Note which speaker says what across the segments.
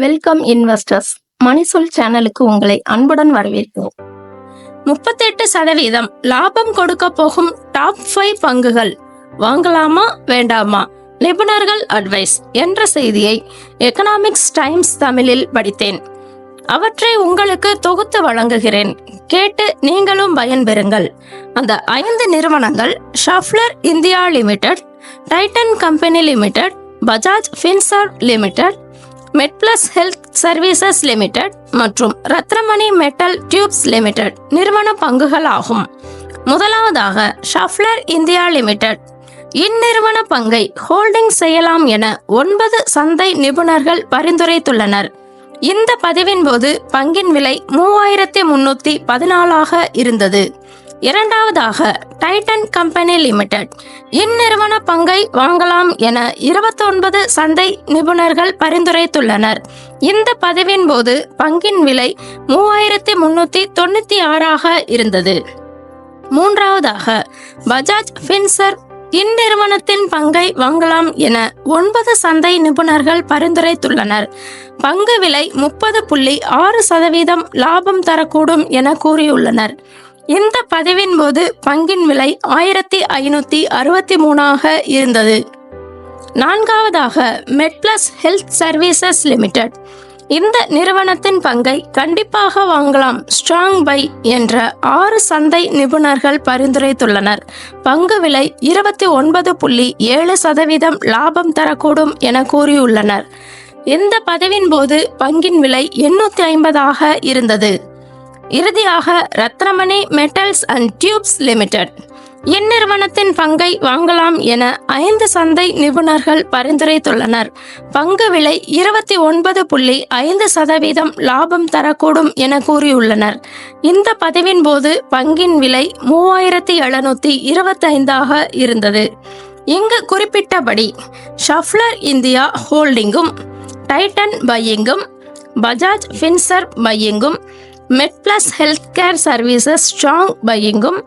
Speaker 1: Welcome investors. மணிசொல் சேனலுக்கு உங்களை அன்புடன் வரவேற்கிறோம். 38% லாபம் கொடுக்க போகும் டாப் 5 பங்குகள் வாங்கலாமா வேண்டாமா, நிபுணர்கள் அட்வைஸ் என்ற செய்தியை எக்கனாமிக்ஸ் டைம்ஸ் தமிழில் படித்தேன். அவற்றை உங்களுக்கு தொகுத்து வழங்குகிறேன். கேட்டு நீங்களும் பயன்பெறுங்கள். அந்த 5 நிறுவனங்கள் Schaeffler India limited, Titan company limited, Bajaj Finserv limited, MedPlus health services limited மற்றும் ரத்னமணி மெட்டல் டியூப்ஸ் லிமிடெட் நிறுவன பங்குகள் ஆகும். முதலாவதாக ஷஃப்லர் இந்தியா லிமிடெட். இந்நிறுவன பங்கை ஹோல்டிங் செய்யலாம் என 9 சந்தை நிபுணர்கள் பரிந்துரைத்துள்ளனர். இந்த பதிவின் போது பங்கின் விலை 3314 இருந்தது. இரண்டாவதாக டைட்டன் கம்பெனி லிமிடெட். இந்நிறுவன பங்கை வாங்கலாம் என 29 சந்தை நிபுணர்கள் பரிந்துரைத்துள்ளனர். இந்த பதிவின் போது பங்கின் விலை 3396 இருந்தது. மூன்றாவதாக பஜாஜ் ஃபின்சர்வ். இந்நிறுவனத்தின் பங்கை வாங்கலாம் என 9 சந்தை நிபுணர்கள் பரிந்துரைத்துள்ளனர். பங்கு விலை 30.6% லாபம் தரக்கூடும் என கூறியுள்ளனர். இந்த பதிவின் போது பங்கின் விலை 1563 இருந்தது. நான்காவதாக மெட்பிளஸ் ஹெல்த் சர்வீசஸ் லிமிடெட். இந்த நிறுவனத்தின் பங்கை கண்டிப்பாக வாங்கலாம், ஸ்ட்ராங் பை என்ற 6 சந்தை நிபுணர்கள் பரிந்துரைத்துள்ளனர். பங்கு விலை 29.7% லாபம் தரக்கூடும் என கூறியுள்ளனர். இந்த பதிவின் போது பங்கின் விலை 850 இருந்தது. இறுதியாக Ratnamani metals and tubes limited. இந்நிறுவனத்தின் பங்கை வாங்கலாம் என 5 சந்தை நிபுணர்கள் பரிந்துரைத்துள்ளனர். பங்கு விலை 29.5% லாபம் தரக்கூடும் என கூறியுள்ளனர். இந்த பதிவின் போது பங்கின் விலை 3725 இருந்தது. இங்கு குறிப்பிட்டபடி ஷஃப்லர் இந்தியா ஹோல்டிங்கும், டைட்டன் பையிங்கும், பஜாஜ் ஃபின்சர்வ் பையிங்கும், MedPlus health care services strong பையிங்கும்,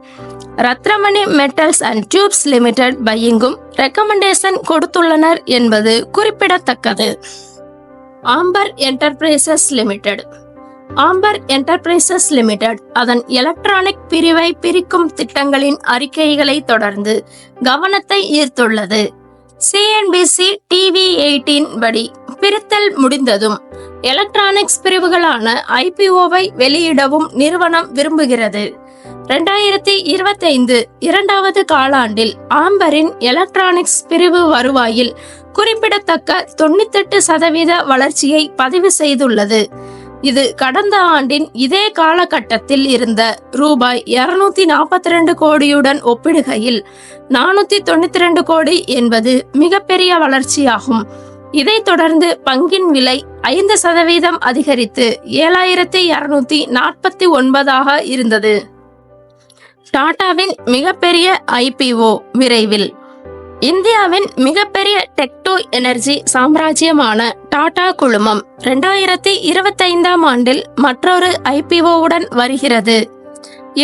Speaker 1: Ratnamani metals and tubes limited பையிங்கும் ரெக்கமெண்டேஷன் கொடுத்துள்ளனர் என்பது குறிப்பிடத்தக்கது. Amber enterprises limited. Amber enterprises limited அதன் எலக்ட்ரானிக் பிரிவை பிரிக்கும் திட்டங்களின் அறிக்கைகளை தொடர்ந்து கவனத்தை ஈர்த்துள்ளது. CNBC TV18 படி பிரித்தல் முடிந்ததும் எலக்ட்ரானிக்ஸ் பிரிவுகளான IPOவை வெளியிடவும் நிறுவனம் விரும்புகிறது. 2025 இரண்டாவது காலாண்டில் ஆம்பரின் எலக்ட்ரானிக்ஸ் பிரிவு வருவாயில் குறிப்பிடத்தக்க 98% வளர்ச்சியை பதிவு செய்துள்ளது. இது கடந்த ஆண்டின் இதே காலகட்டத்தில் இருந்த ரூபாய் 242 கோடியுடன் ஒப்பிடுகையில் 492 கோடி என்பது மிகப்பெரிய வளர்ச்சியாகும். இதைத் தொடர்ந்து பங்கின் விலை 5% அதிகரித்து 7249 இருந்தது. டாடாவின் மிகப்பெரிய IPO விரைவில். இந்தியாவின் மிகப்பெரிய டெக்டோ எனர்ஜி சாம்ராஜ்யமான டாடா குழுமம் 2025 ஆண்டில் மற்றொரு IPOவுடன் வருகிறது.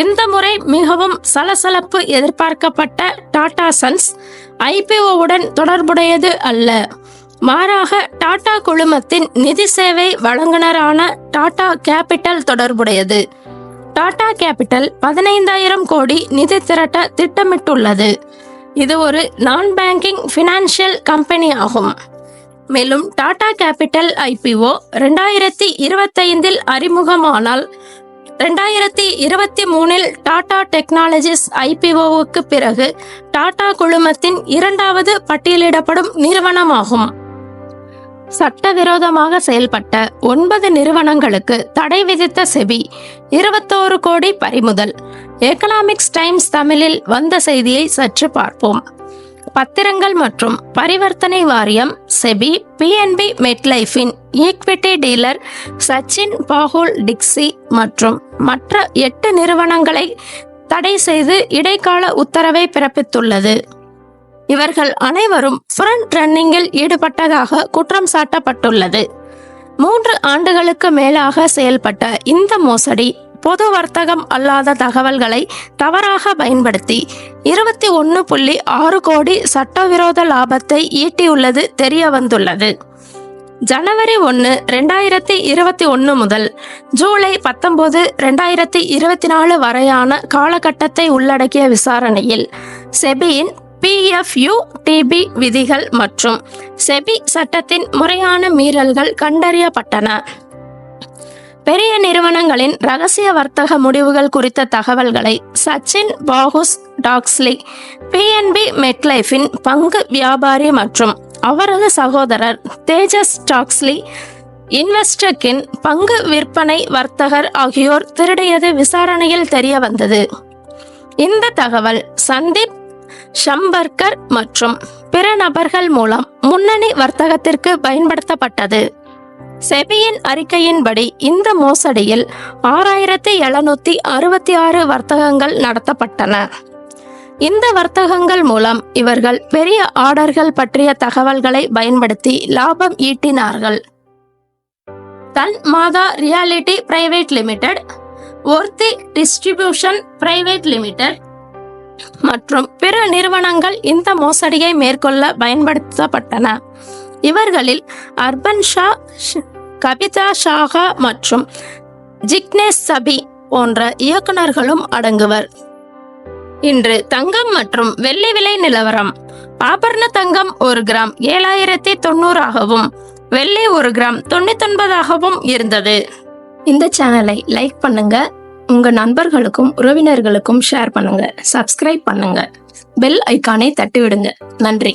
Speaker 1: இந்த முறை மிகவும் சலசலப்பு எதிர்பார்க்கப்பட்ட டாடா சன்ஸ் IPOவுடன் தொடர்புடையது அல்ல. மாறாக டாடா குழுமத்தின் நிதி சேவை வழங்குனரான டாடா கேபிட்டல் தொடர்புடையது. டாடா கேபிட்டல் 15000 கோடி நிதி திரட்ட திட்டமிட்டுள்ளது. இது ஒரு நான் பேங்கிங் ஃபினான்ஷியல் கம்பெனி ஆகும். மேலும் டாடா கேபிட்டல் IPO 2025 அறிமுகமானால் 2023 டாடா டெக்னாலஜிஸ் IPOவுக்கு பிறகு டாடா குழுமத்தின் 2வது பட்டியலிடப்படும் நிறுவனமாகும். சட்டவிரோதமாக செயல்பட்ட 9 நிறுவனங்களுக்கு தடை விதித்த செபி 21 கோடி பறிமுதல். எக்கனாமிக்ஸ் டைம்ஸ் தமிழில் வந்த செய்தியை சற்று பார்ப்போம். பத்திரங்கள் மற்றும் பரிவர்த்தனை வாரியம் செபி PNB மெட்லைஃபின் ஈக்விட்டி டீலர் சச்சின் பாகுல் டிக்ஸி மற்றும் மற்ற 8 நிறுவனங்களை தடை செய்து இடைக்கால உத்தரவை பிறப்பித்துள்ளது. இவர்கள் அனைவரும் ஃப்ரண்ட் ரன்னிங்கில் ஈடுபட்டதாக குற்றம் சாட்டப்பட்டுள்ளது. 3 ஆண்டுகளுக்கு மேலாக செயல்பட்ட இந்த மோசடி பொது வர்த்தகம் அல்லாத தகவல்களை தவறாக பயன்படுத்தி 21.6 கோடி சட்டவிரோத லாபத்தை ஈட்டியுள்ளது தெரிய வந்துள்ளது. ஜனவரி 1, 2021 முதல் ஜூலை 19, 2024 வரையான காலகட்டத்தை உள்ளடக்கிய விசாரணையில் செபியின் PFU-TB விதிகள் மற்றும் செபி சட்டத்தின் முறையான மீறல்கள் கண்டறியப்பட்டன. பெரிய நிறுவனங்களின் ரகசிய வர்த்தக முடிவுகள் குறித்த தகவல்களை சச்சின் பாகுஸ் டாக்ஸ்லி, PNB மெட்லைஃபின் பங்கு வியாபாரி மற்றும் அவரது சகோதரர் தேஜஸ் டாக்ஸ்லி, இன்வெஸ்டர்கின் பங்கு விற்பனை வர்த்தகர் ஆகியோர் திருடியது விசாரணையில் தெரிய வந்தது. இந்த தகவல் சந்தீப் ஷம்பர்கர் மற்றும் பிற நபர்கள் மூலம் முன்னணி வர்த்தகத்திற்கு பயன்படுத்தப்பட்டது. செபியின் அறிக்கையின்படி இந்த மோசடியில் 6766 வர்த்தகங்கள் நடத்தப்பட்டன. இந்த வர்த்தகங்கள் மூலம் இவர்கள் பெரிய ஆர்டர்கள் பற்றிய தகவல்களை பயன்படுத்தி லாபம் ஈட்டினார்கள். தன் மாதா reality private limited, worthy distribution private limited மற்றும் பிற நிறுவனங்கள் இந்த மோசடியை மேற்கொள்ள பயன்படுத்தப்பட்டன. இவர்களில் அர்பன் ஷா, கபிதா ஷாகா மற்றும் ஜிக்னேஷ் சபி போன்ற இயக்குநர்களும் அடங்குவர். இன்று தங்கம் மற்றும் வெள்ளி விலை நிலவரம். ஆபரண தங்கம் 1 கிராம் 7090ஆகவும் வெள்ளி 1 கிராம் 99ஆகவும் இருந்தது. இந்த சேனலை லைக் பண்ணுங்க, உங்க நண்பர்களுக்கும் உறவினர்களுக்கும் ஷேர் பண்ணுங்க, சப்ஸ்கிரைப் பண்ணுங்க, பெல் ஐகானை தட்டி விடுங்க. நன்றி.